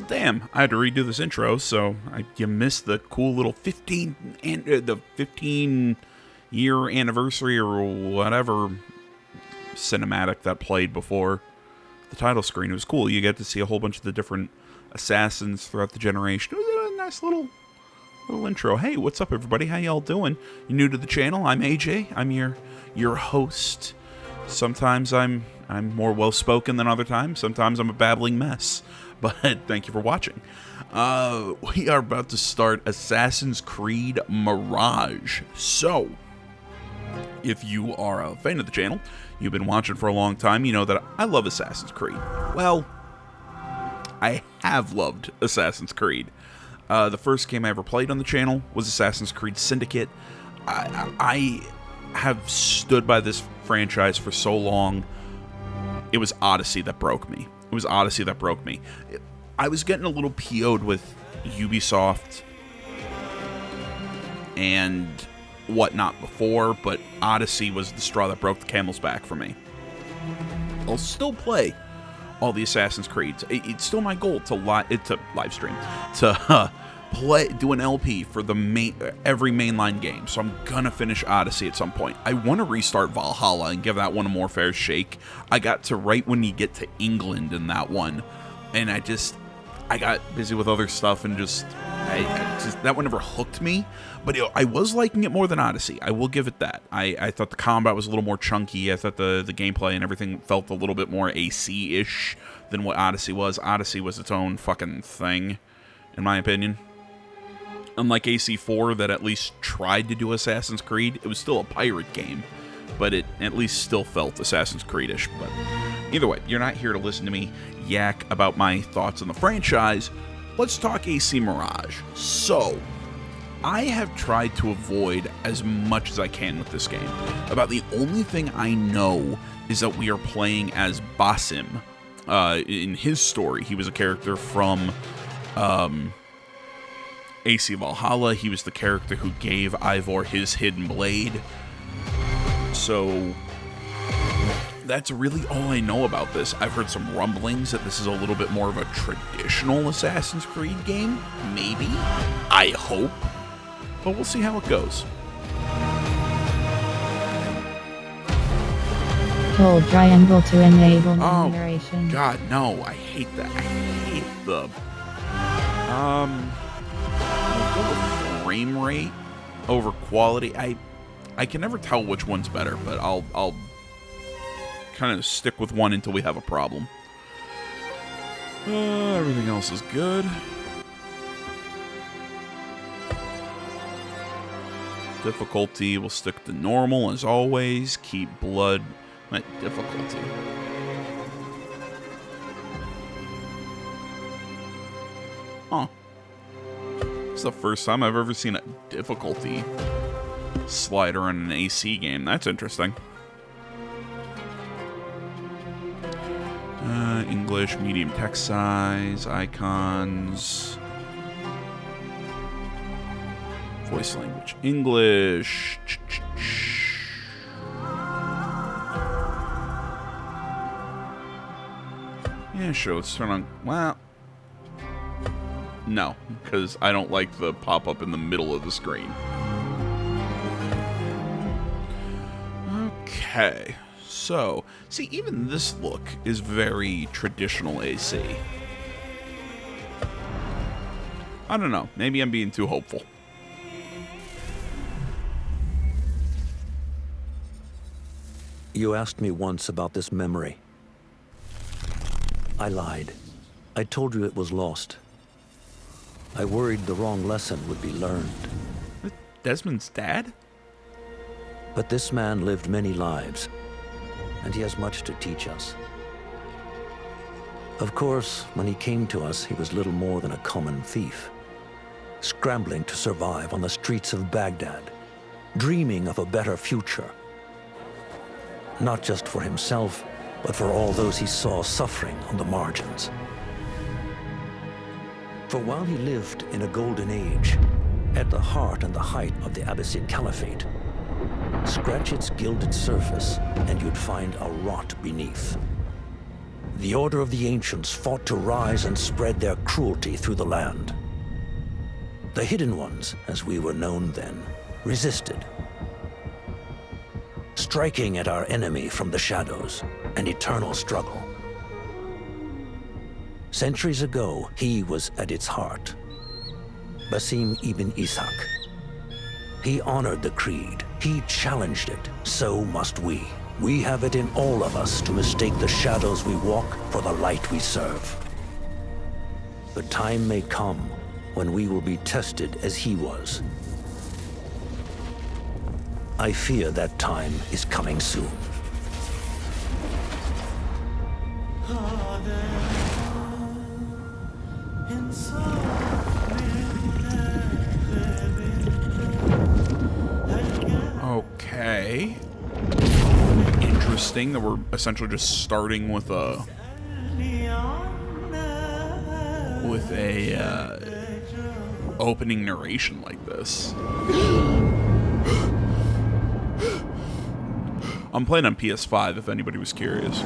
damn, I had to redo this intro, so you missed the cool little 15-year anniversary or whatever cinematic that played before the title screen. It was cool. You get to see a whole bunch of the different assassins throughout the generation. It was a nice little intro. Hey, what's up, everybody? How y'all doing? You new to the channel? I'm AJ. I'm your host. Sometimes I'm more well-spoken than other times. Sometimes I'm a babbling mess. But thank you for watching. We are about to start Assassin's Creed Mirage. So, if you are a fan of the channel, you've been watching for a long time, you know that I love Assassin's Creed. Well, I have loved Assassin's Creed. The first game I ever played on the channel was Assassin's Creed Syndicate. I have stood by this franchise for so long. It was Odyssey that broke me. I was getting a little PO'd with Ubisoft and whatnot before, but Odyssey was the straw that broke the camel's back for me. I'll still play all the Assassin's Creeds. It's still my goal to live stream, to do an LP for every mainline game. So I'm gonna finish Odyssey at some point. I want to restart Valhalla and give that one a more fair shake. I got to right when you get to England in that one, and I got busy with other stuff and just that one never hooked me. But I was liking it more than Odyssey. I will give it that. I thought the combat was a little more chunky. I thought the gameplay and everything felt a little bit more AC-ish than what Odyssey was. Odyssey was its own fucking thing, in my opinion. Unlike AC4, that at least tried to do Assassin's Creed, it was still a pirate game, but it at least still felt Assassin's Creed-ish. But either way, you're not here to listen to me yak about my thoughts on the franchise. Let's talk AC Mirage. So, I have tried to avoid as much as I can with this game. About the only thing I know is that we are playing as Basim. In his story, he was a character from AC Valhalla. He was the character who gave Ivor his hidden blade. So that's really all I know about this. I've heard some rumblings that this is a little bit more of a traditional Assassin's Creed game. Maybe. I hope. But we'll see how it goes. Hold triangle to enable narration. God, no. I hate that. I hate the... We'll go with frame rate over quality. I can never tell which one's better, but I'll kind of stick with one until we have a problem. Everything else is good. Difficulty, we'll stick to normal as always. Keep blood at difficulty. Huh. It's the first time I've ever seen a difficulty slider in an AC game. That's interesting. English, medium text size, icons, voice language, English. Yeah, sure, let's turn on, well, no, because I don't like the pop-up in the middle of the screen. Okay, so, see, even this look is very traditional AC. I don't know, maybe I'm being too hopeful. You asked me once about this memory. I lied. I told you it was lost. I worried the wrong lesson would be learned. Desmond's dad? But this man lived many lives, and he has much to teach us. Of course, when he came to us, he was little more than a common thief, scrambling to survive on the streets of Baghdad, dreaming of a better future. Not just for himself, but for all those he saw suffering on the margins. For while he lived in a golden age, at the heart and the height of the Abbasid Caliphate, scratch its gilded surface and you'd find a rot beneath. The Order of the Ancients fought to rise and spread their cruelty through the land. The Hidden Ones, as we were known then, resisted, striking at our enemy from the shadows, an eternal struggle. Centuries ago, he was at its heart. Basim ibn Ishaq. He honored the creed. He challenged it. So must we. We have it in all of us to mistake the shadows we walk for the light we serve. The time may come when we will be tested as he was. I fear that time is coming soon. Okay. Interesting that we're essentially just starting with a opening narration like this. I'm playing on PS5 if anybody was curious.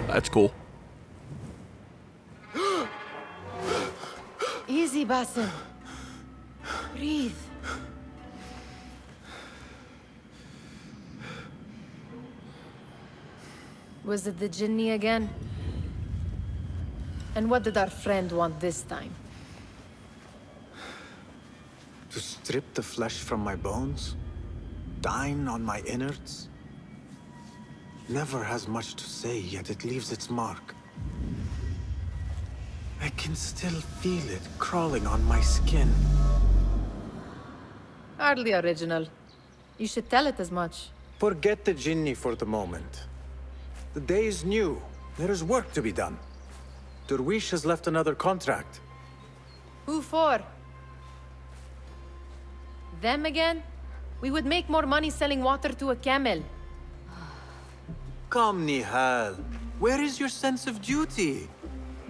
That's cool. Easy, Basim. Breathe. Was it the Jinni again? And what did our friend want this time? To strip the flesh from my bones? Dine on my innards? Never has much to say, yet it leaves its mark. I can still feel it crawling on my skin. Hardly original. You should tell it as much. Forget the Jinni for the moment. The day is new. There is work to be done. Derwish has left another contract. Who for? Them again? We would make more money selling water to a camel. Come, Nihal. Where is your sense of duty?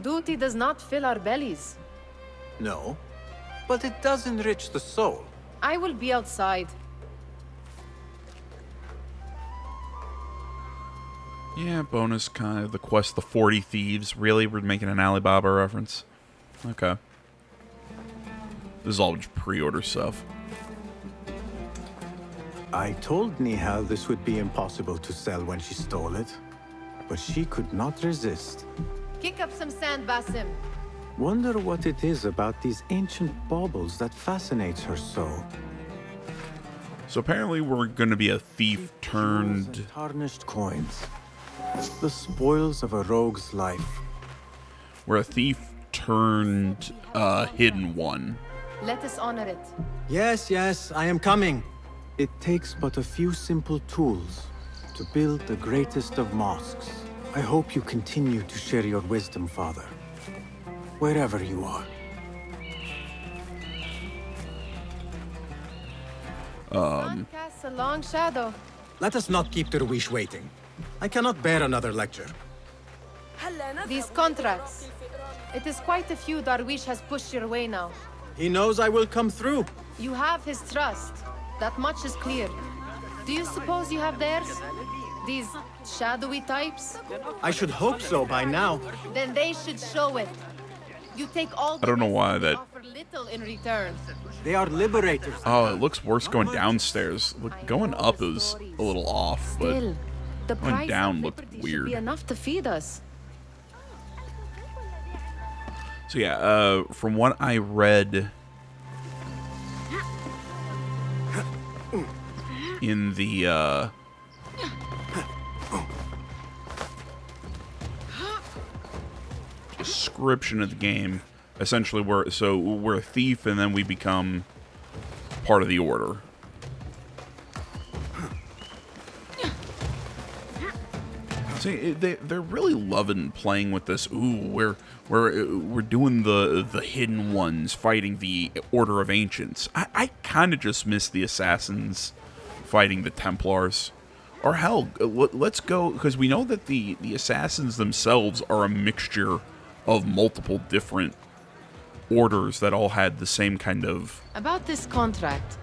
Duty does not fill our bellies. No, but it does enrich the soul. I will be outside. Yeah, bonus kind of the quest, the 40 Thieves. Really? We're making an Alibaba reference? Okay. This is all just pre-order stuff. I told Nihal this would be impossible to sell when she stole it, but she could not resist. Kick up some sand, Basim. Wonder what it is about these ancient baubles that fascinates her so. So apparently we're going to be a thief Jewels turned... and tarnished coins. The spoils of a rogue's life. We're a thief turned hidden one. Let us honor it. Yes, I am coming. It takes but a few simple tools to build the greatest of mosques. I hope you continue to share your wisdom, Father, wherever you are. Sun casts a long shadow. Let us not keep Derwish waiting. I cannot bear another lecture. These contracts. It is quite a few Darwish has pushed your way now. He knows I will come through. You have his trust. That much is clear. Do you suppose you have theirs? These shadowy types? I should hope so by now. Then they should show it. You take all the I don't know risk why and that- offer little in return. They are liberators. Oh, it looks worse going downstairs. Look, going up is a little off, but Still, the going price down of looked liberty should weird. be enough to feed us. so yeah, from what I read in the description of the game, essentially we're a thief and then we become part of the order. See, they're really loving playing with this. Ooh, we're doing the hidden ones fighting the Order of Ancients. I kind of just miss the assassins fighting the Templars, or hell, let's go, because we know that the assassins themselves are a mixture of multiple different orders that all had the same kind of. About this contract,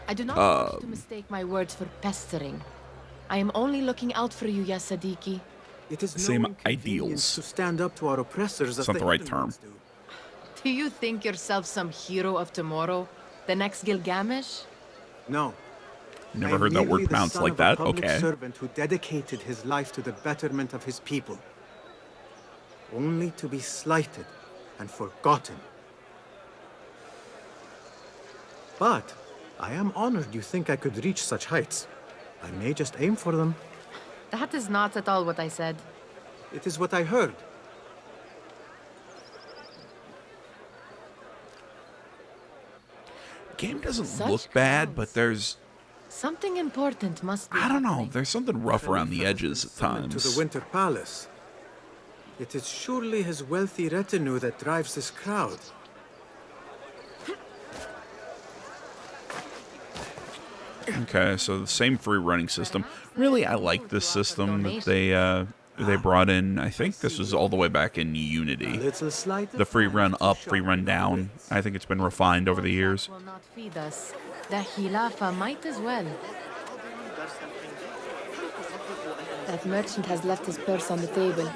I do not want you to mistake my words for pestering. I am only looking out for you, ya Sadiki. It is Same no inconvenience ideals. to stand up to our oppressors as It's not the right hidden term. ones do. Do you think yourself some hero of tomorrow? The next Gilgamesh? No. Never I am heard that word merely the pronounced son like of a that. public Okay. servant who dedicated his life to the betterment of his people, only to be slighted and forgotten. But I am honored you think I could reach such heights. I may just aim for them. That is not at all what I said. It is what I heard. Game doesn't Such look bad, clouds. but there's, Something important must be I don't know, happening. there's something rough around the Khalifa has edges been at summoned times. to the Winter Palace. It is surely his wealthy retinue that drives this crowd. Okay, so the same free running system. Really, I like this system that they brought in. I think this was all the way back in A Unity. little sleight of The free hand run to up, free sharpen run our down. wits. I think it's been refined over the years. Will not feed us. The Khilafa might as well. That merchant has left his purse on the table.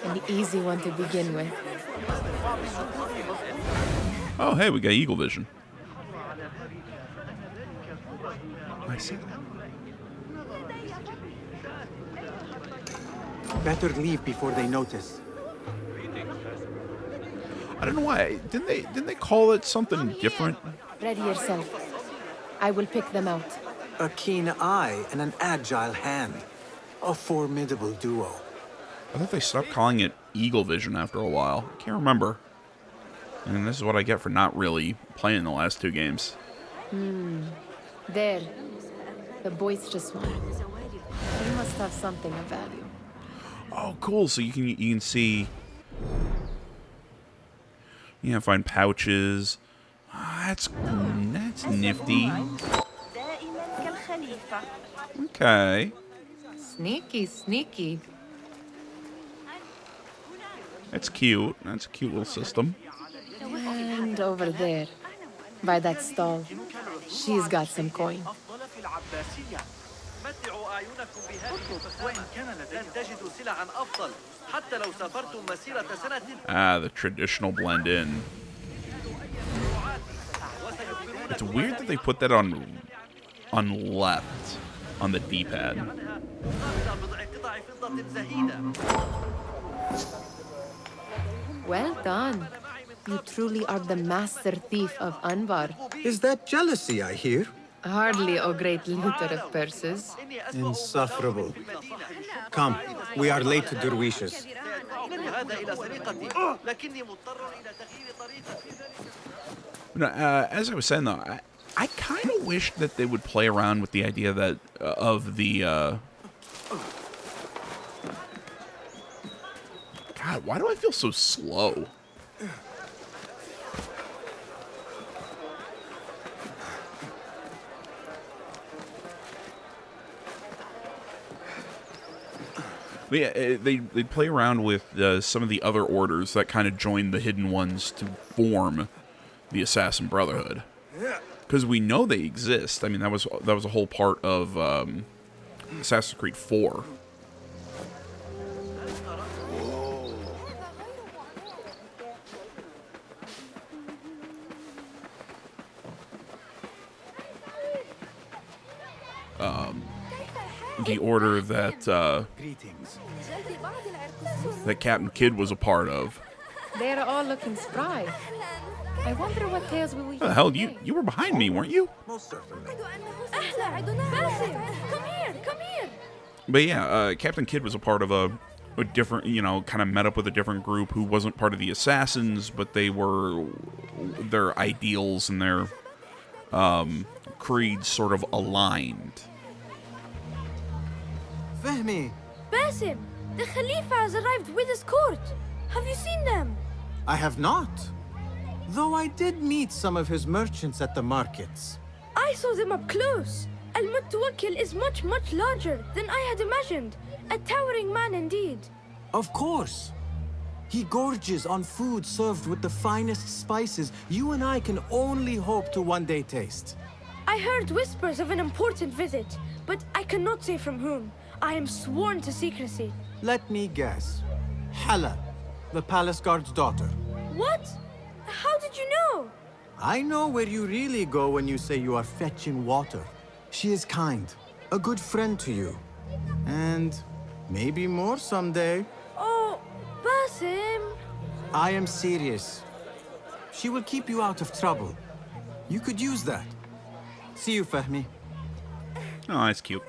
An easy one to begin with. Oh, hey, we got Eagle Vision. I see. Better leave before they notice. I don't know why. Didn't they call it something different? Ready yourself. I will pick them out. A keen eye and an agile hand. A formidable duo. I thought they stopped calling it Eagle Vision after a while. I can't remember. And this is what I get for not really playing the last two games. There. The boisterous one. He must have something of value. Oh, cool! So you can see. Yeah, find pouches. That's nifty. Okay, Sneaky, sneaky. that's cute. That's a cute little system. And over there, by that stall, she's got some coin. متعوا أعينكم بهذه وإن كان لن تجدوا سلعا أفضل حتى لو سافرتم مسيرة سنة Ah, the traditional blend in. It's weird that they put that on left on the D-pad. بضع قطع فضة زهيدة. Well done. You truly are the master thief of Anbar. Is that jealousy I hear? Hardly a great looter of purses. Insufferable. Come, we are late to Derwishes. هذا إلى سرقتي لكني مضطر إلى تغيير طريقتي. As I was saying though, I kind of wish that they would play around with the idea that of the. God, why do I feel so slow? But yeah, they play around with some of the other orders that kind of join the hidden ones to form the Assassin Brotherhood, because we know they exist. I mean, that was a whole part of Assassin's Creed 4. The order that Greetings. that Captain Kidd was a part of. They're all looking spry. I wonder what tales we will What the hell? You were behind me, weren't you? Most certainly. Come here, come here. But yeah, Captain Kidd was a part of a different, kind of met up with a different group who wasn't part of the Assassins, but their ideals and their creeds sort of aligned. Fehmi, باسم The Khalifa has arrived with his court. Have you seen them? I have not. Though I did meet some of his merchants at the markets. I saw them up close. Al-Mutawakkil is much, much larger than I had imagined. A towering man indeed. Of course. He gorges on food served with the finest spices you and I can only hope to one day taste. I heard whispers of an important visit, but I cannot say from whom. I am sworn to secrecy. Let me guess. Hala, the palace guard's daughter. What? How did you know? I know where you really go when you say you are fetching water. She is kind, a good friend to you. And maybe more someday. Oh, Basim. I am serious. She will keep you out of trouble. You could use that. See you, Fahmi. Oh, that's cute.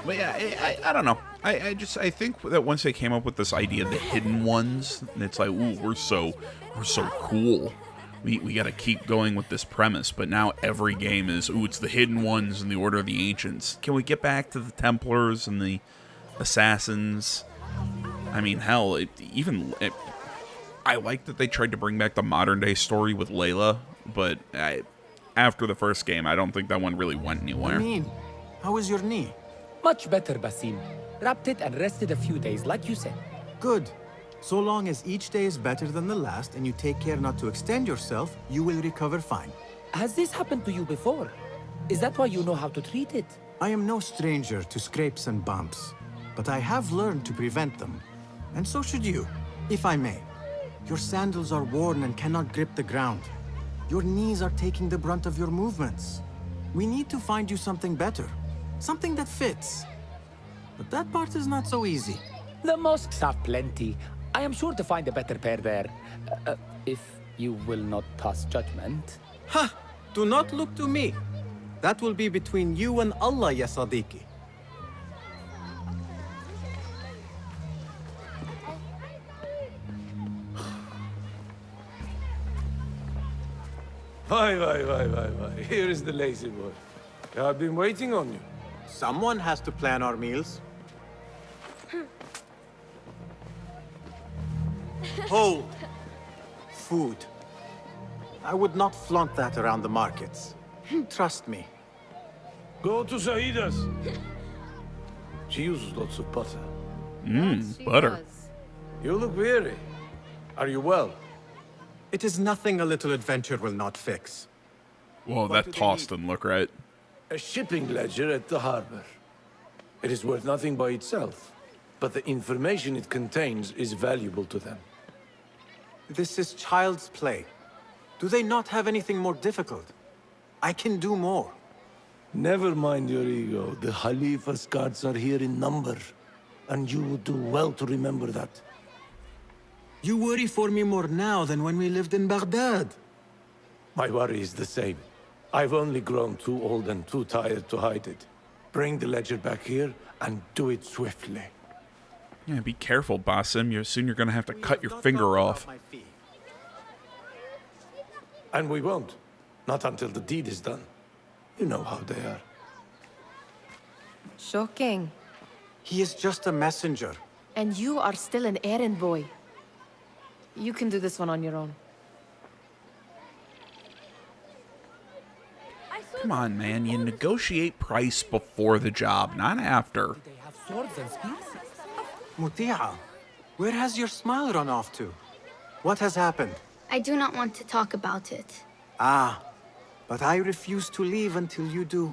But yeah, I don't know. I think that once they came up with this idea of the hidden ones, and it's like, ooh, we're so cool. We got to keep going with this premise. But now every game is, ooh, it's the hidden ones in the Order of the Ancients. Can we get back to the Templars and the Assassins? I mean, hell, I like that they tried to bring back the modern day story with Layla, but after the first game, I don't think that one really went anywhere. Amin, how is your knee? Much better, Basim. Wrapped it and rested a few days, like you said. Good. So long as each day is better than the last and you take care not to extend yourself, you will recover fine. Has this happened to you before? Is that why you know how to treat it? I am no stranger to scrapes and bumps, but I have learned to prevent them. And so should you, if I may. Your sandals are worn and cannot grip the ground. Your knees are taking the brunt of your movements. We need to find you something better. Something that fits. But that part is not so easy. The mosques have plenty. I am sure to find a better pair there. If you will not pass judgment. Ha! Do not look to me. That will be between you and Allah, ya Sadiqi. Why. Here is the lazy boy. I've been waiting on you. Someone has to plan our meals. Hold. Food. I would not flaunt that around the markets. Trust me. Go to Saida's. She uses lots of butter. Butter. You look weary. Are you well? It is nothing a little adventure will not fix. Whoa, that toss didn't look right. A shipping ledger at the harbor. It is worth nothing by itself, but the information it contains is valuable to them. This is child's play. Do they not have anything more difficult? I can do more. Never mind your ego. The Khalifa's guards are here in number, and you would do well to remember that. You worry for me more now than when we lived in Baghdad. My worry is the same. I've only grown too old and too tired to hide it. Bring the ledger back here, and do it swiftly. Yeah, be careful, Basim. Soon you're gonna have to cut your finger off. And we won't. Not until the deed is done. You know how they are. Shocking. He is just a messenger. And you are still an errand boy. You can do this one on your own. Come on, man. You negotiate price before the job, not after. They have swords and spears. Muti'a, where has your smile run off to? What has happened? I do not want to talk about it. Ah, but I refuse to leave until you do.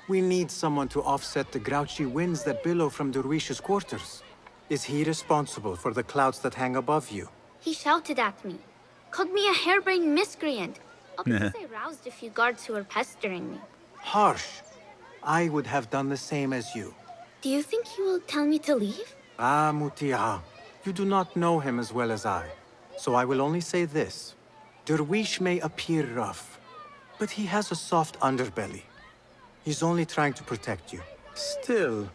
We need someone to offset the grouchy winds that billow from Derwish's quarters. Is he responsible for the clouds that hang above you? He shouted at me, called me a harebrained miscreant. I'll because I roused a few guards who were pestering me. Harsh. I would have done the same as you. Do you think he will tell me to leave? Ah, Muti'a, you do not know him as well as I. So I will only say this. Derwish may appear rough, but he has a soft underbelly. He's only trying to protect you. Still,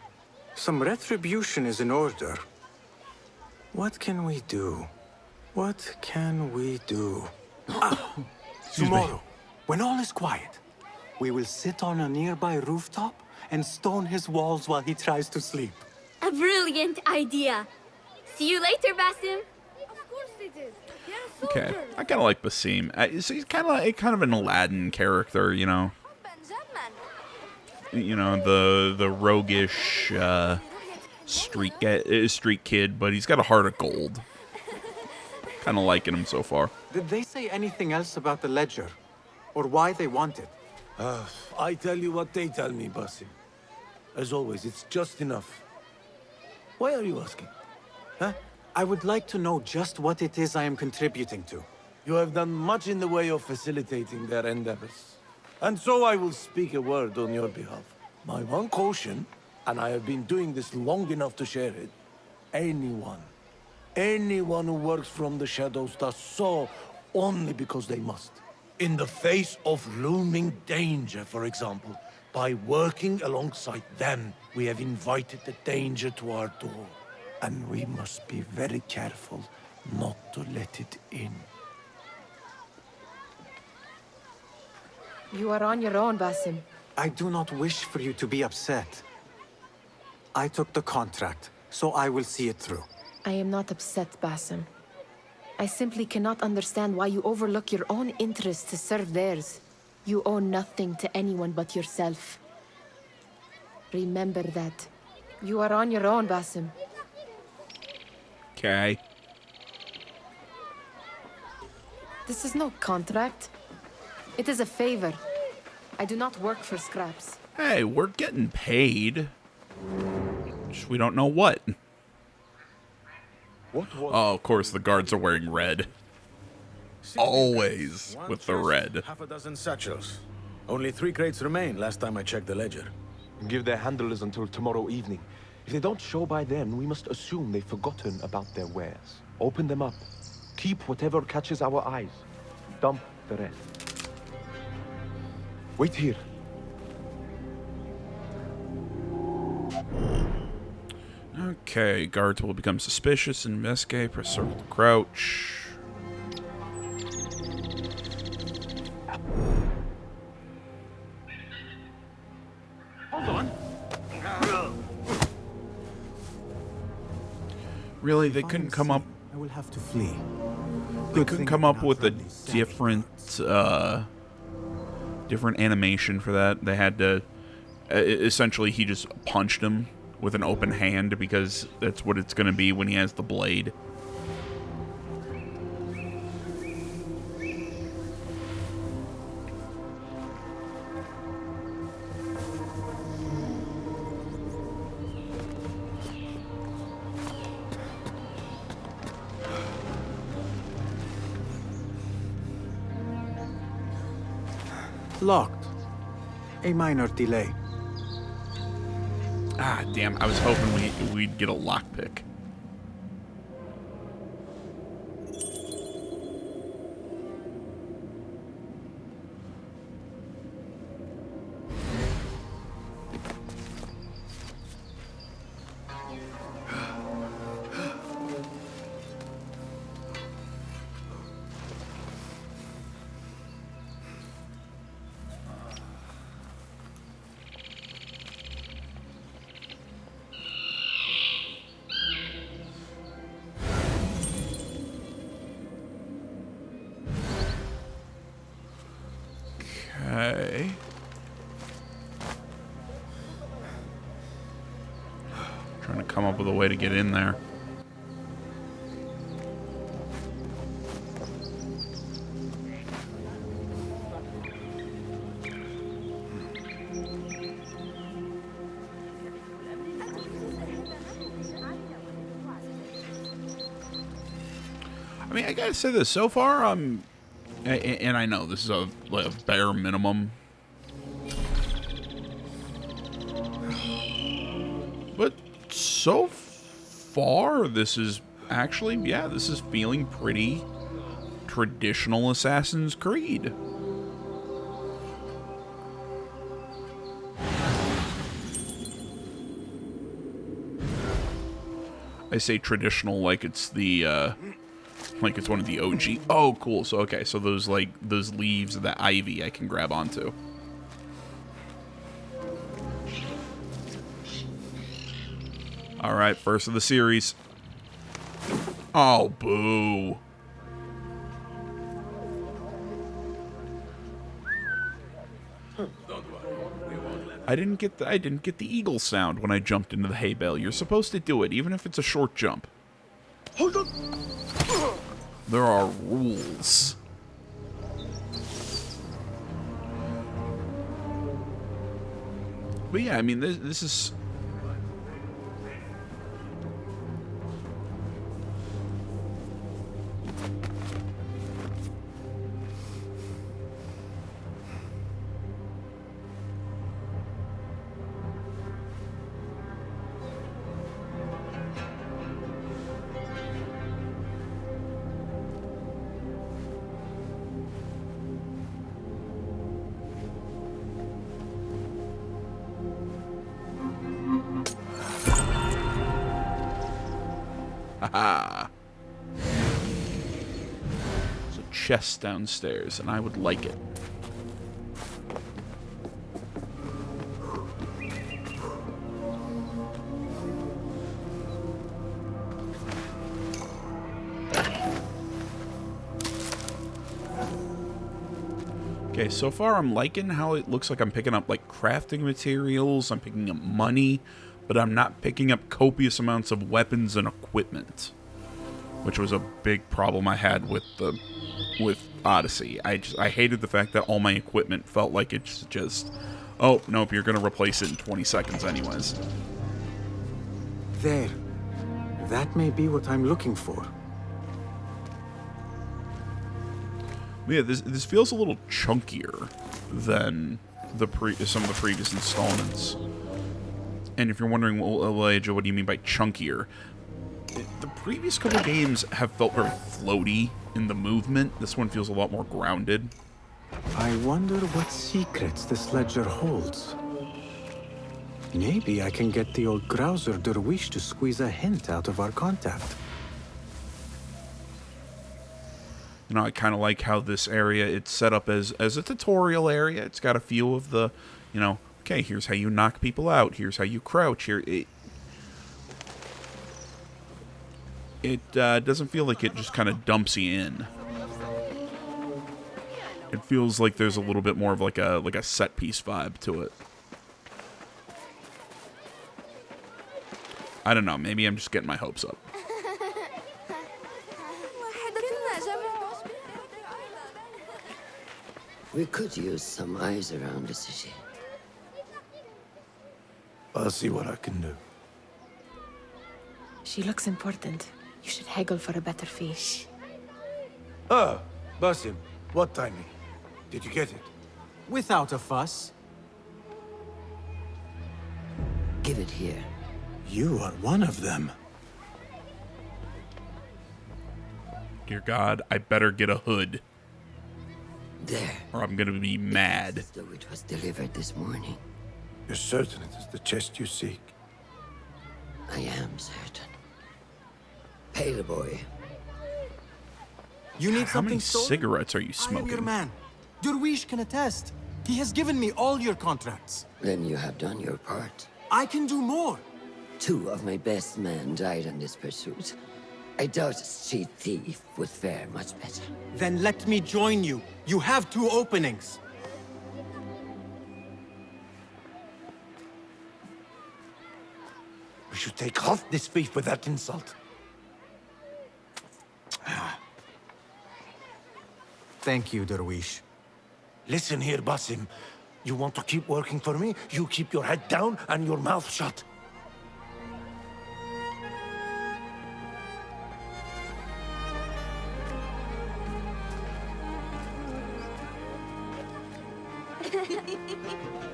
some retribution is in order. What can we do? What can we do? Tomorrow, when all is quiet, we will sit on a nearby rooftop and stone his walls while he tries to sleep. brilliant idea. See you later, Basim. Of course they did. They're Okay, soldiers. I kind of like Basim. He's kind of an Aladdin character, you know. You know, the roguish street kid, but he's got a heart of gold. Kind of liking him so far. Did they say anything else about the ledger? Or why they want it? I tell you what they tell me, Basim. As always, it's just enough. Why are you asking? Huh? I would like to know just what it is I am contributing to. You have done much in the way of facilitating their endeavors. And so I will speak a word on your behalf. My one caution, and I have been doing this long enough to share it, anyone who works from the shadows does so only because they must. In the face of looming danger, for example, by working alongside them, we have invited the danger to our door. And we must be very careful not to let it in. You are on your own, Basim. I do not wish for you to be upset. I took the contract, so I will see it through. I am not upset, Basim. I simply cannot understand why you overlook your own interests to serve theirs. You owe nothing to anyone but yourself. Remember that. You are on your own, Basim. Okay. This is no contract. It is a favor. I do not work for scraps. Hey, we're getting paid. Just we don't know what. Oh, of course, the guards are wearing red. Always with the red. Half a dozen satchels. Only 3 crates remain last time I checked the ledger. Give their handlers until tomorrow evening. If they don't show by then, we must assume they've forgotten about their wares. Open them up. Keep whatever catches our eyes. Dump the rest. Wait here. Okay, guards will become suspicious and investigate. Press circle to crouch. Hold on. Really, they couldn't come up. I will have to flee. They couldn't come up with a different, different animation for that. They had to. Essentially, he just punched him with an open hand because that's what it's going to be when he has the blade. Locked. A minor delay. Ah, damn. I was hoping we'd get a lockpick. Okay. Trying to come up with a way to get in there. I mean, I gotta say this. So far, and I know this is a bare minimum, but so far, this is actually, yeah, this is feeling pretty traditional Assassin's Creed. I say traditional like it's the, like it's one of the OG. Oh, cool. So, okay. So those leaves of that ivy I can grab onto. Alright, first of the series. Oh, boo. I didn't get the eagle sound when I jumped into the hay bale. You're supposed to do it, even if it's a short jump. Hold on. There are rules. But yeah, I mean, this is... Haha. There's a chest downstairs, and I would like it. Okay, so far I'm liking how it looks like I'm picking up, like, crafting materials, I'm picking up money, but I'm not picking up copious amounts of weapons and equipment, which was a big problem I had with Odyssey. I hated the fact that all my equipment felt like it's just, oh, nope, you're going to replace it in 20 seconds anyways. There. That may be what I'm looking for. Yeah, this feels a little chunkier than some of the previous installments. And if you're wondering, well, Elijah, what do you mean by chunkier? The previous couple games have felt very floaty in the movement. This one feels a lot more grounded. I wonder what secrets this ledger holds. Maybe I can get the old grouser Derwish to squeeze a hint out of our contact. You know, I kind of like how this area, it's set up as a tutorial area. It's got a feel of the, you know, okay, here's how you knock people out. Here's how you crouch. Here, it doesn't feel like it just kind of dumps you in. It feels like there's a little bit more of like a set piece vibe to it. I don't know. Maybe I'm just getting my hopes up. We could use some eyes around the city. I'll see what I can do. She looks important. You should haggle for a better fee. Ah, Basim, what timing? Did you get it? Without a fuss. Give it here. You are one of them. Dear God, I better get a hood. There. Or I'm gonna be mad. As though it was delivered this morning. You're certain it is the chest you seek? I am certain. Pay the boy. You need How many something stolen? cigarettes are you I am smoking? your man. Derwish can attest. He has given me all your contracts. Then you have done your part. I can do more. 2 of my best men died in this pursuit. I doubt a street thief would fare much better. Then let me join you. You have 2 openings. We should take half this thief with that insult. Thank you, Derwish. Listen here, Basim. You want to keep working for me? You keep your head down and your mouth shut.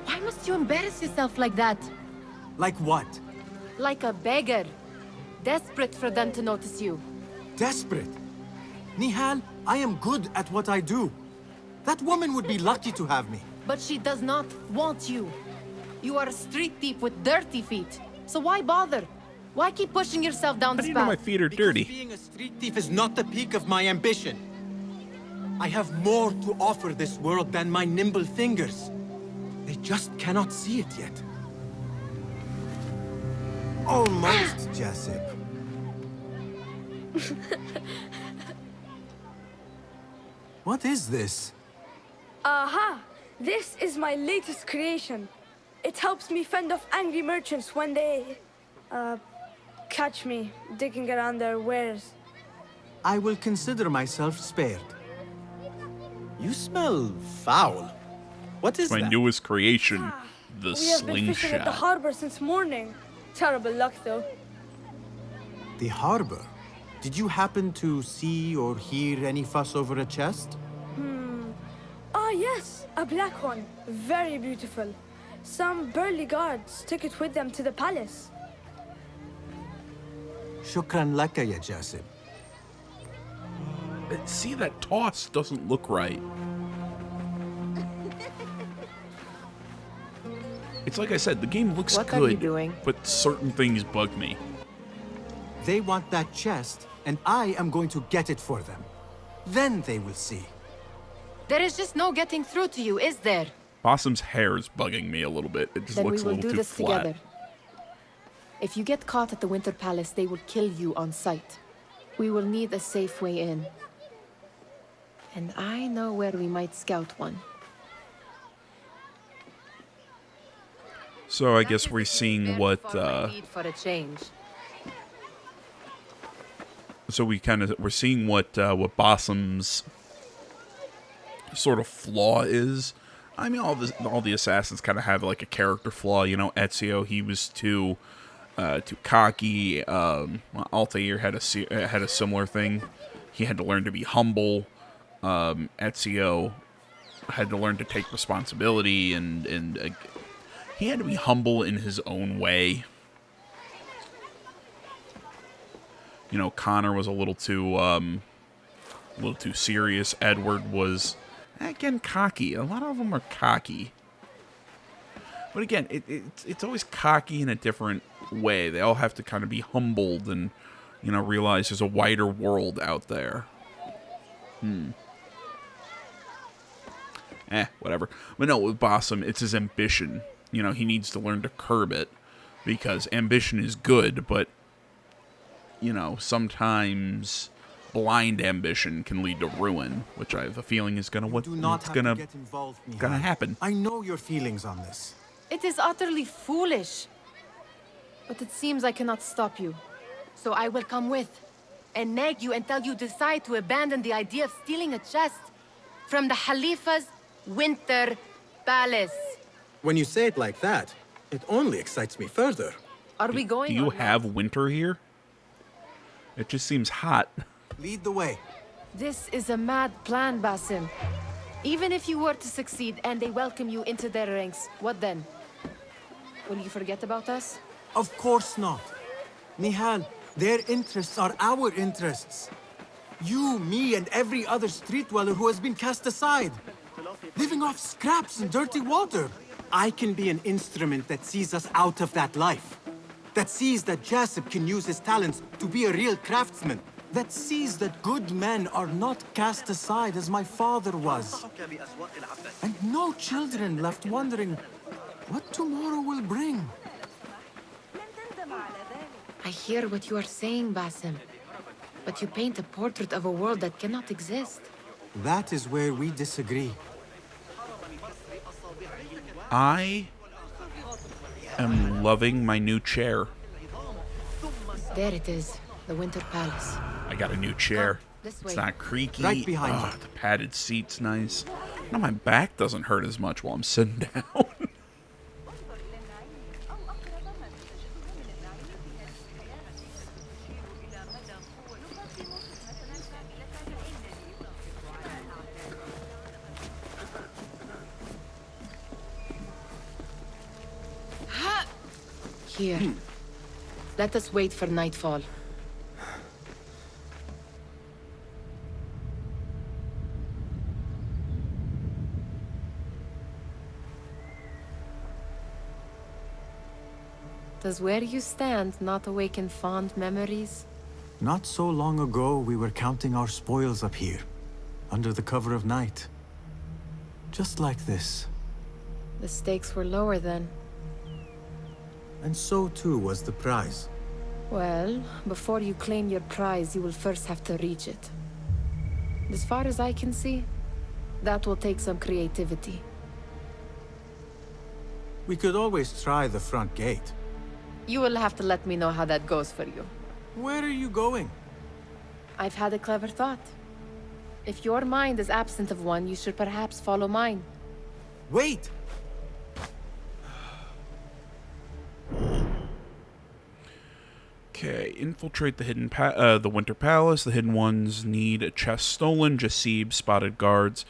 Why must you embarrass yourself like that? Like what? Like a beggar. Desperate for them to notice you. Desperate? Nihal, I am good at what I do. That woman would be lucky to have me. But she does not want you. You are a street thief with dirty feet. So why bother? Why keep pushing yourself down this How do you path? know my feet are dirty? Being a street thief is not the peak of my ambition. I have more to offer this world than my nimble fingers. They just cannot see it yet. Almost, Jessup. What is this? Aha! This is my latest creation. It helps me fend off angry merchants when they, catch me digging around their wares. I will consider myself spared. You smell foul. What is My that? newest creation, the We have been fishing at the slingshot. harbor since morning. Terrible luck, though. The harbor? Did you happen to see or hear any fuss over a chest? Ah, yes, a black one. Very beautiful. Some burly guards took it with them to the palace. Shukran laka ya Jessup. See, that toss doesn't look right. It's like I said, the game looks What good, are you doing? but certain things bug me. They want that chest, and I am going to get it for them. Then they will see. There is just no getting through to you, is there? Possum's hair is bugging me a little bit. It just Then looks we a will little do too this flat. together. If you get caught at the Winter Palace, they will kill you on sight. We will need a safe way in. And I know where we might scout one. So I guess we're seeing what. Need for a change. So we're seeing what Possum's sort of flaw is. I mean, all the assassins kind of have like a character flaw. You know, Ezio, he was too cocky. Altair had a similar thing. He had to learn to be humble. Ezio had to learn to take responsibility, and he had to be humble in his own way. You know, Connor was a little too serious. Edward was, again, cocky. A lot of them are cocky. But again, it's always cocky in a different way. They all have to kind of be humbled and, you know, realize there's a wider world out there. Whatever. But no, with Possum, it's his ambition. You know, he needs to learn to curb it, because ambition is good, but, you know, sometimes blind ambition can lead to ruin, which I have a feeling is gonna happen. I know your feelings on this. It is utterly foolish. But it seems I cannot stop you. So I will come with, and nag you until you decide to abandon the idea of stealing a chest from the Khalifa's Winter Palace. When you say it like that, it only excites me further. Are we going? Do you have winter here? It just seems hot. Lead the way. This is a mad plan, Basim. Even if you were to succeed and they welcome you into their ranks, what then? Will you forget about us? Of course not. Nihal, their interests are our interests. You, me, and every other street dweller who has been cast aside. Living off scraps and dirty water. I can be an instrument that sees us out of that life. That sees that Jessup can use his talents to be a real craftsman. That sees that good men are not cast aside as my father was. And no children left wondering what tomorrow will bring. I hear what you are saying, Basim. But you paint a portrait of a world that cannot exist. That is where we disagree. I am loving my new chair. There it is, the Winter Palace. I got a new chair. This It's way. not creaky. Right behind you. The padded seat's nice. Now my back doesn't hurt as much while I'm sitting down. Here. Let us wait for nightfall. Does where you stand not awaken fond memories? Not so long ago, we were counting our spoils up here, under the cover of night. Just like this. The stakes were lower then. And so too was the prize. Well, before you claim your prize, you will first have to reach it. As far as I can see, that will take some creativity. We could always try the front gate. You will have to let me know how that goes for you. Where are you going? I've had a clever thought. If your mind is absent of one, you should perhaps follow mine. Wait! Okay, infiltrate the the Winter Palace. The hidden ones need a chest stolen. Jasib spotted guards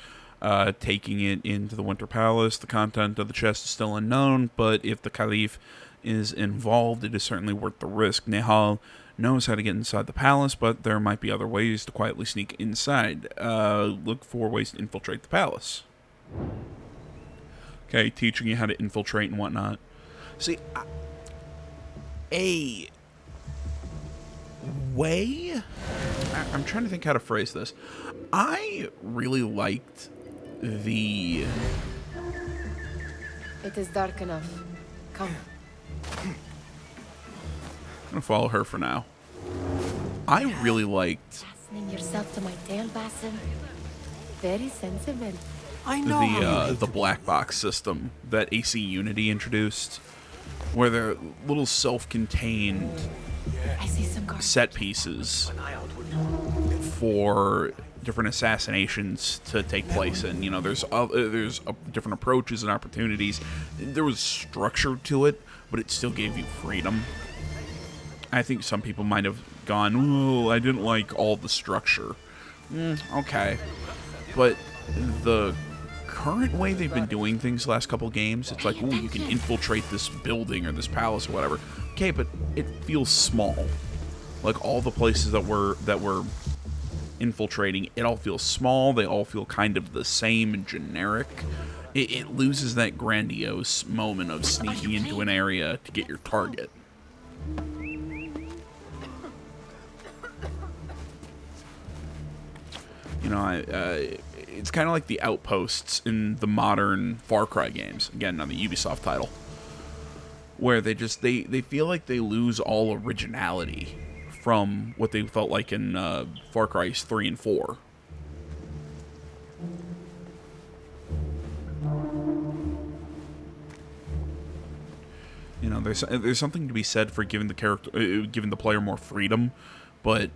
taking it into the Winter Palace. The content of the chest is still unknown, but if the Caliph is involved, it is certainly worth the risk. Nehal knows how to get inside the palace, but there might be other ways to quietly sneak inside. Look for ways to infiltrate the palace. Okay, teaching you how to infiltrate and whatnot. See, a way? I'm trying to think how to phrase this. I really liked the... It is dark enough. Come. I'm gonna follow her for now. I really liked Fastening yourself to my tail, Basim. Very sensible. I know the black box system that AC Unity introduced, where they're little self-contained set pieces for different assassinations to take place in. You know, there's different approaches and opportunities. There was structure to it, but it still gave you freedom. I think some people might have gone, "Oh, I didn't like all the structure." Okay, but the current way they've been doing things the last couple games, it's like, ooh, you can infiltrate this building or this palace or whatever. Okay, but it feels small. Like all the places that we're infiltrating, it all feels small. They all feel kind of the same and generic. It loses that grandiose moment of sneaking into an area to get your target. You know, it's kind of like the outposts in the modern Far Cry games. Again, on the Ubisoft title, where they feel like they lose all originality from what they felt like in Far Cry 3 and 4. You know, there's something to be said for giving the player more freedom, but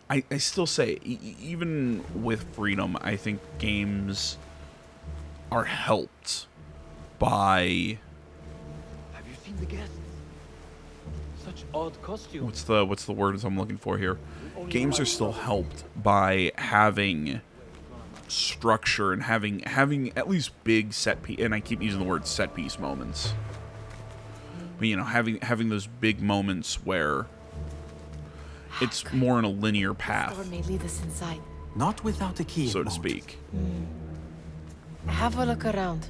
I still say, even with freedom, I think games are helped by... Have you seen the guests? Such odd costumes. What's the word I'm looking for here? Games are still helped by having structure and having at least big set piece, and I keep using the word set piece moments. But, you know, having those big moments where it's more in a linear path. Door may lead us inside. Not without a key, so to speak. Have a look around.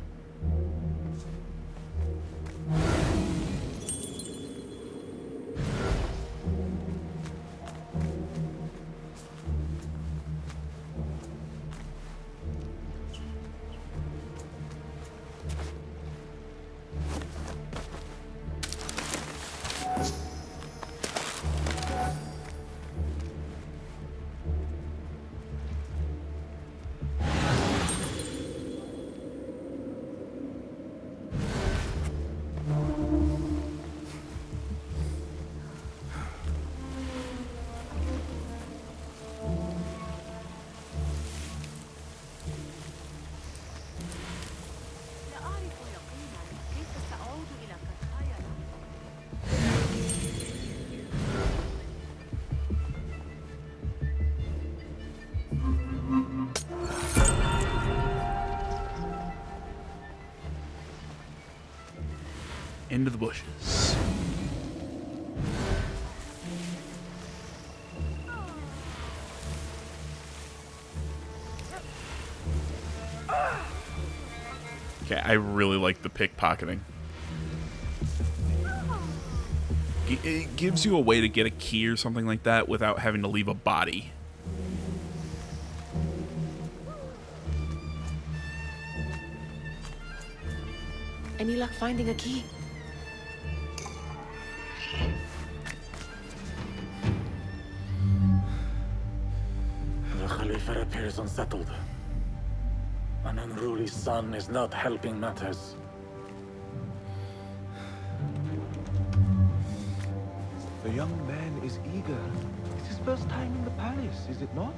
Into the bushes. Okay, I really like the pickpocketing. It gives you a way to get a key or something like that without having to leave a body. Any luck finding a key? welfare appears unsettled. An unruly son is not helping matters. The young man is eager. It's his first time in the palace, is it not?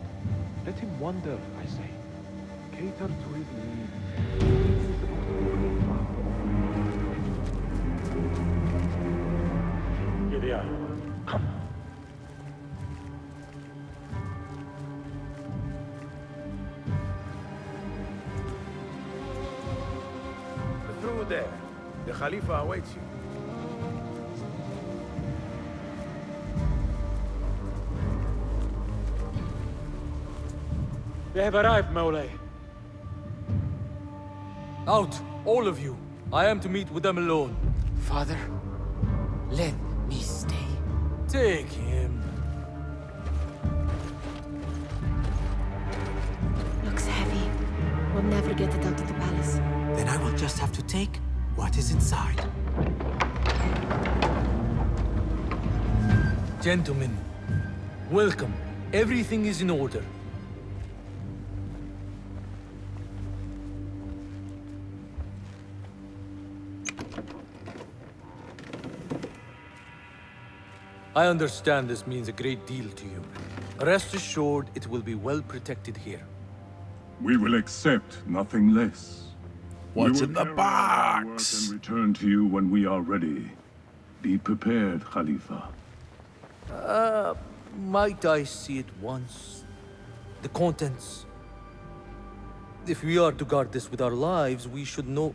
Let him wander, I say. Cater to his needs. Here they are. Come. Through there. The Khalifa awaits you. They have arrived, Maulay. Out, all of you. I am to meet with them alone. Father, let me stay. Take him. Looks heavy. We'll never get it out of the palace. Then I will just have to take what is inside. Gentlemen, welcome. Everything is in order. I understand this means a great deal to you. Rest assured, it will be well protected here. We will accept nothing less. What's We will in the carry out our work box? and return to you when we are ready. Be prepared, Khalifa. Might I see it once? The contents. If we are to guard this with our lives, we should know...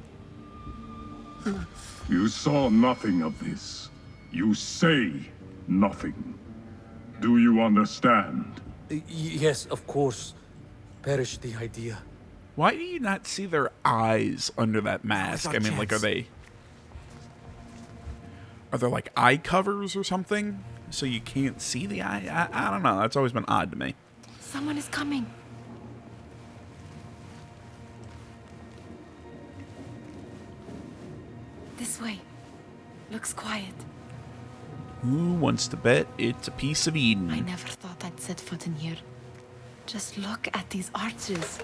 You saw nothing of this. You say nothing. Do you understand? Yes, of course. Perish the idea. Why do you not see their eyes under that mask? I mean, like, are there like eye covers or something? So you can't see the eye? I don't know. That's always been odd to me. Someone is coming. This way. Looks quiet. Who wants to bet it's a piece of Eden? I never thought I'd set foot in here. Just look at these arches.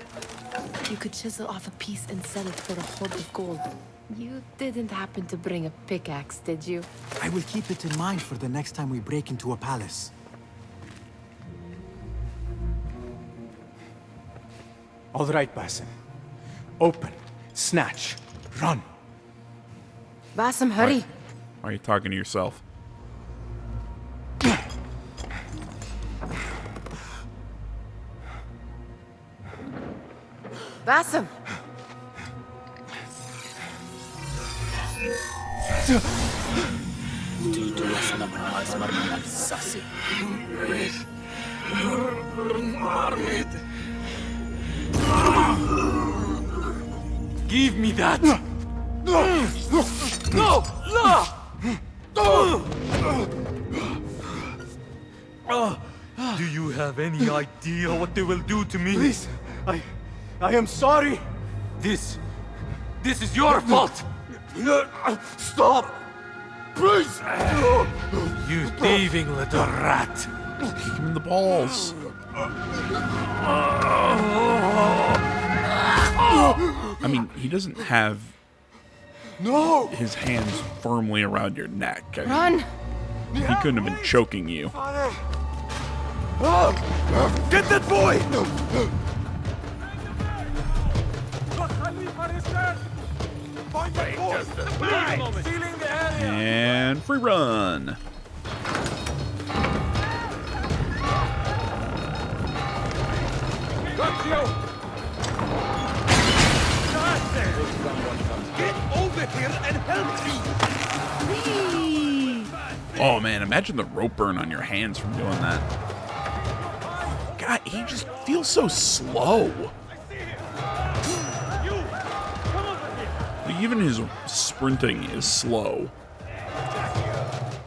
You could chisel off a piece and sell it for a hoard of gold. You didn't happen to bring a pickaxe, did you? I will keep it in mind for the next time we break into a palace. All right, Basim. Open, snatch, run. Basim, hurry. Why are you talking to yourself? Basim! Give me that! No! No! Do you have any idea what they will do to me? Please, I am sorry. This is your fault! Stop! Please! You thieving little rat! Kick him in the balls. I mean, he doesn't have his hands firmly around your neck. I mean, Run! He couldn't have been choking you. Get that boy! And free run. Get over here and help me! Oh man, imagine the rope burn on your hands from doing that. God, he just feels so slow. Like, even his sprinting is slow.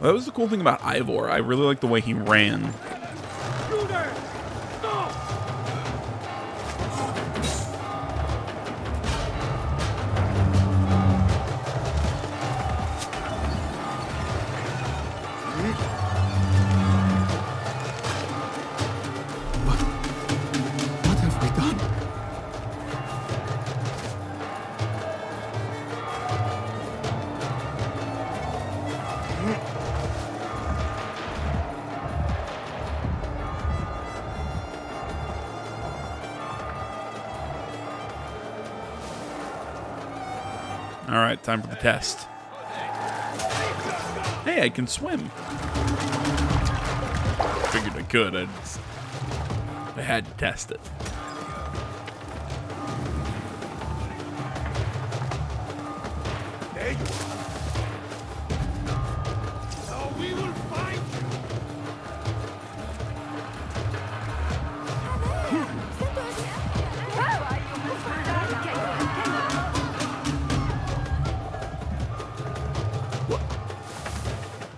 Well, that was the cool thing about Ivor. I really like the way he ran. Alright, time for the test. Hey, I can swim. Figured I could. I had to test it. There you are. Now we will fight.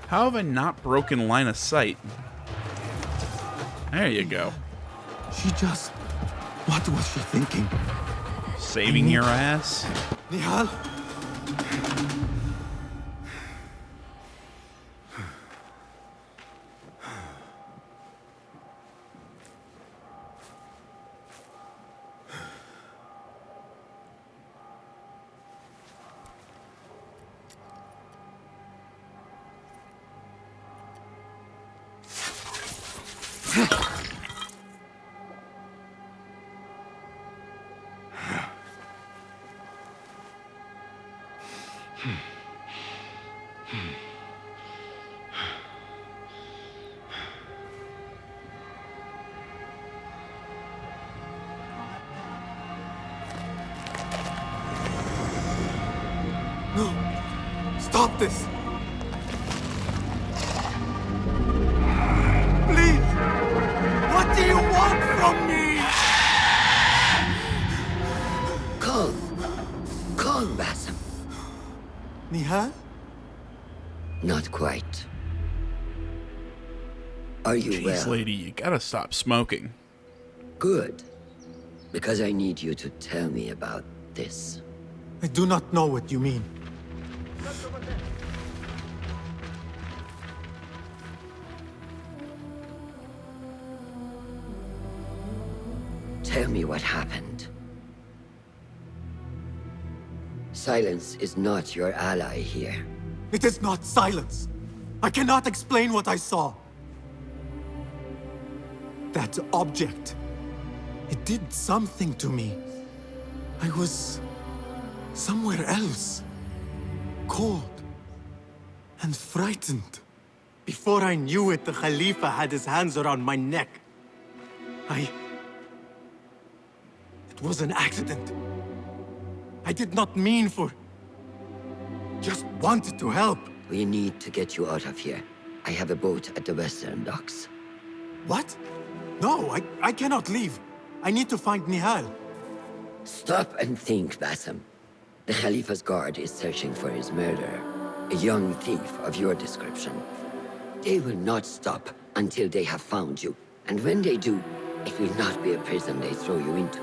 How have I not broken line of sight? There you go. She just... What was she thinking? Saving your ass? Nihal? No! Stop this! Please! What do you want from me? Calm, Basim. Nihal? Not quite. Are you Jeez, well? lady, you gotta stop smoking. Good. Because I need you to tell me about this. I do not know what you mean. Tell me what happened. Silence is not your ally here. It is not silence. I cannot explain what I saw. That object. It did something to me. I was somewhere else. Cold and frightened. Before I knew it, the Khalifa had his hands around my neck. It was an accident. I did not mean for... Just wanted to help. We need to get you out of here. I have a boat at the western docks. What? No, I cannot leave. I need to find Nihal. Stop and think, Basim. The Khalifa's guard is searching for his murderer. A young thief of your description. They will not stop until they have found you. And when they do, it will not be a prison they throw you into.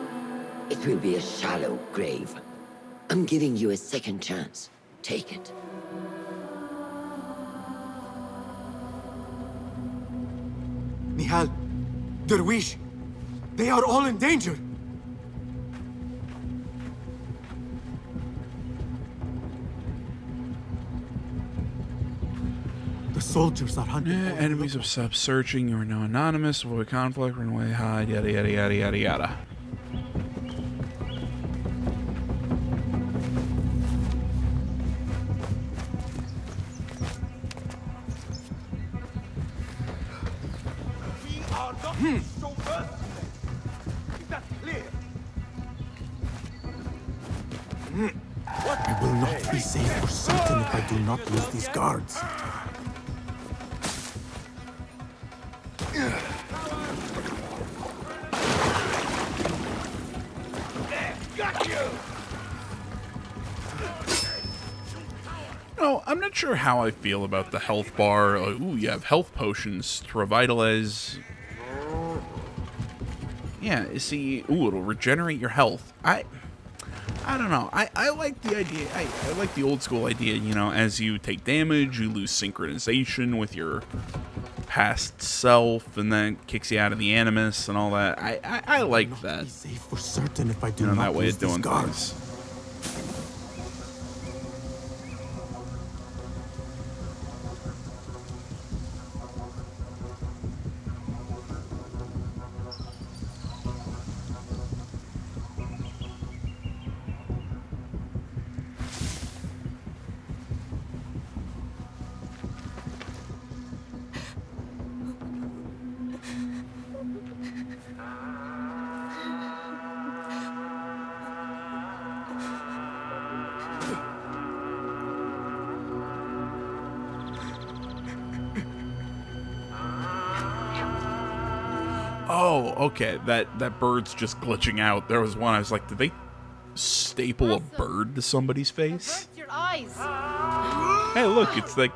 It will be a shallow grave. I'm giving you a second chance. Take it. Nihal, Derwish, they are all in danger. The soldiers are hunting. Enemies have stopped searching. You are now anonymous. Avoid conflict. Run away. Hide. Yada yada yada yada yada. I will not be safe for certain if I do not lose these guards. Got you! No, I'm not sure how I feel about the health bar. Like, ooh, you have health potions to revitalize. Yeah, see, ooh, it'll regenerate your health. I don't know. I like the idea. I like the old school idea, you know, as you take damage, you lose synchronization with your past self, and then it kicks you out of the animus and all that. I like that. Safe for certain if I do You know, not that way lose of doing these guards. things. Oh, okay. That bird's just glitching out. There was one I was like, did they staple a bird to somebody's face? Your eyes. Hey, look, it's that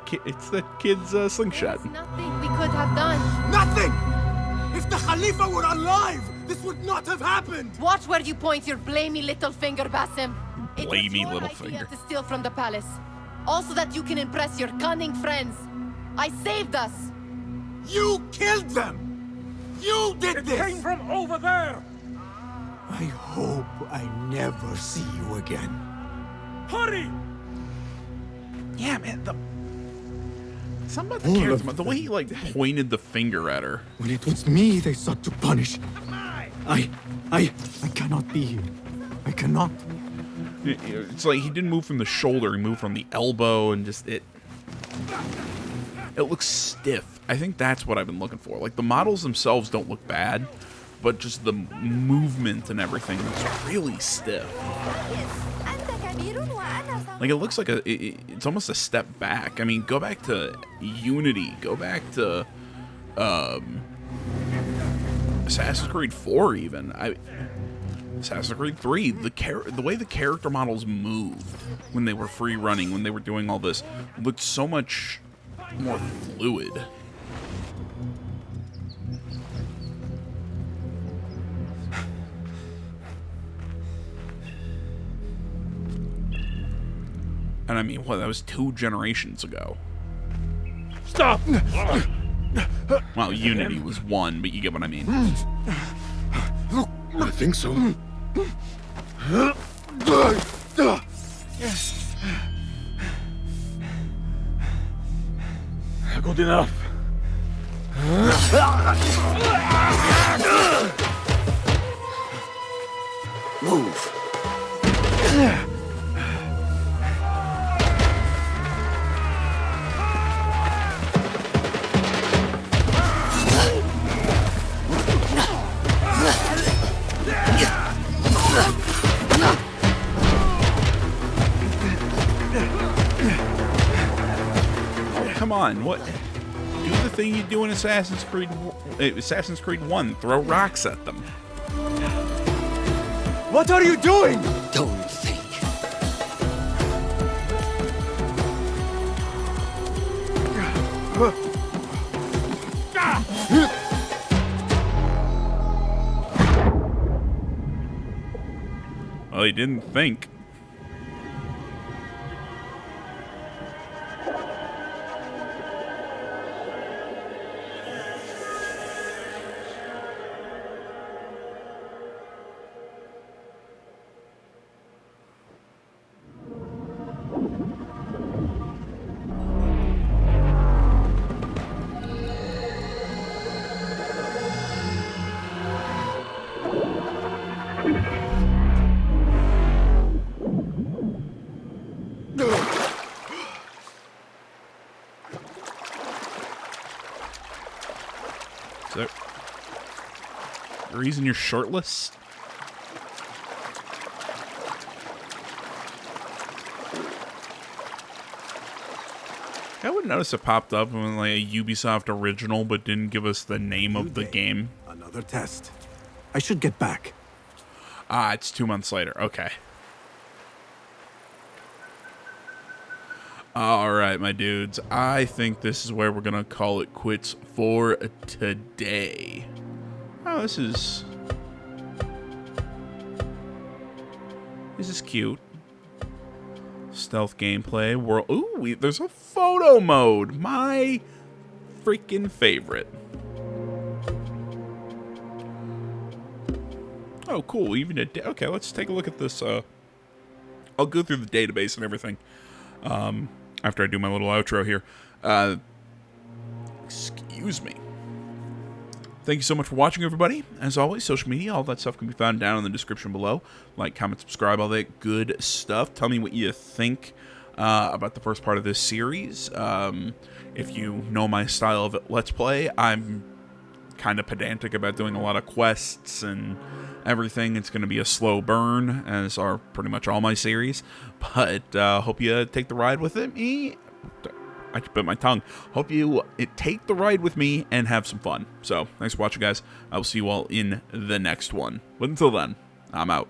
kid's slingshot. Nothing we could have done. Nothing! If the Khalifa were alive, this would not have happened! Watch where you point your blamey little finger, Basim. Blamey little idea finger. to steal from the palace. Also that you can impress your cunning friends. I saved us. You killed them! You did this! It came from over there! I hope I never see you again. Hurry! Yeah, man, something about the character, the way he, like, pointed the finger at her. When it was me they sought to punish. I cannot be here. I cannot. It's like he didn't move from the shoulder, he moved from the elbow, and just, it looks stiff. I think that's what I've been looking for. Like, the models themselves don't look bad, but just the movement and everything looks really stiff. Like, it looks like it's almost a step back. I mean, go back to Unity, go back to Assassin's Creed 4 even. Assassin's Creed 3, the way the character models moved when they were free running, when they were doing all this, looked so much more fluid. And I mean, what, that was 2 generations ago. Stop! Well, Unity was 1, but you get what I mean. I think so. Good enough. Move. Come on, what? Do the thing you do in Assassin's Creed 1, throw rocks at them. What are you doing? Don't think. Well, he didn't think. Is there a reason you're shirtless? I would notice it popped up when like a Ubisoft original, but didn't give us the name of the game. Another test. I should get back. Ah, it's 2 months later. Okay. All right, my dudes. I think this is where we're gonna call it quits for today. Oh, this is cute. Stealth gameplay. World. Ooh, there's a photo mode. My freaking favorite. Oh, cool. Even okay, let's take a look at this. I'll go through the database and everything after I do my little outro here. Excuse me. Thank you so much for watching, everybody. As always, social media, all that stuff can be found down in the description below. Like, comment, subscribe, all that good stuff. Tell me what you think about the first part of this series. If you know my style of Let's Play, I'm kind of pedantic about doing a lot of quests and everything. It's going to be a slow burn, as are pretty much all my series. But hope you take the ride with it. I bit my tongue. Hope you take the ride with me and have some fun. So, thanks for watching, guys. I will see you all in the next one. But until then, I'm out.